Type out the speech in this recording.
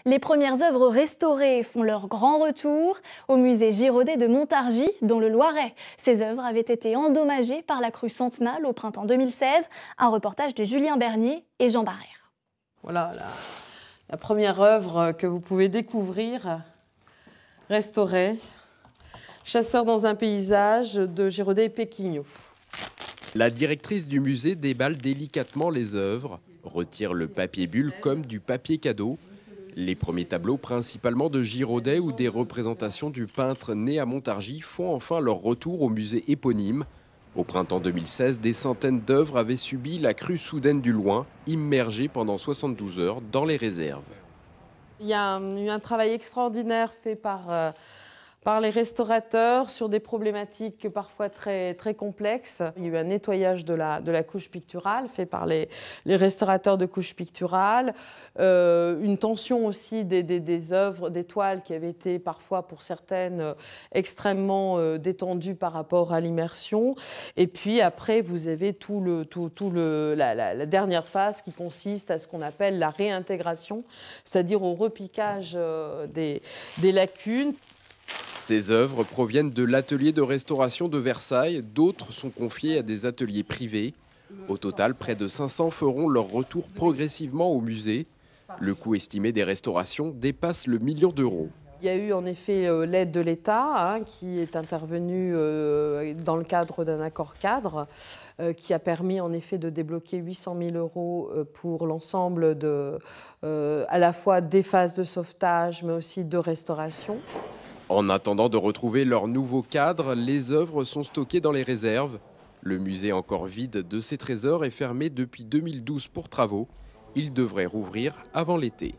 Les premières œuvres restaurées font leur grand retour au musée Girodet de Montargis, dans le Loiret. Ces œuvres avaient été endommagées par la crue Centenale au printemps 2016. Un reportage de Julien Bernier et Jean Barrère. Voilà la première œuvre que vous pouvez découvrir, restaurée. Chasseur dans un paysage de Girodet et Péquignot. La directrice du musée déballe délicatement les œuvres, retire le papier bulle comme du papier cadeau. Les premiers tableaux, principalement de Girodet ou des représentations du peintre né à Montargis, font enfin leur retour au musée éponyme. Au printemps 2016, des centaines d'œuvres avaient subi la crue soudaine du Loing, immergées pendant 72 heures dans les réserves. Il y a eu un travail extraordinaire fait par les restaurateurs sur des problématiques parfois très complexes. Il y a eu un nettoyage de la couche picturale fait par les restaurateurs de couche picturale, une tension aussi des œuvres, des toiles qui avaient été parfois pour certaines extrêmement détendues par rapport à l'immersion. Et puis après, vous avez la dernière phase qui consiste à ce qu'on appelle la réintégration, c'est-à-dire au repiquage des lacunes. Ces œuvres proviennent de l'atelier de restauration de Versailles, d'autres sont confiées à des ateliers privés. Au total, près de 500 feront leur retour progressivement au musée. Le coût estimé des restaurations dépasse le million d'euros. Il y a eu en effet l'aide de l'État qui est intervenue dans le cadre d'un accord cadre qui a permis en effet de débloquer 800 000 euros pour l'ensemble à la fois des phases de sauvetage mais aussi de restauration. En attendant de retrouver leur nouveau cadre, les œuvres sont stockées dans les réserves. Le musée encore vide de ses trésors est fermé depuis 2012 pour travaux. Il devrait rouvrir avant l'été.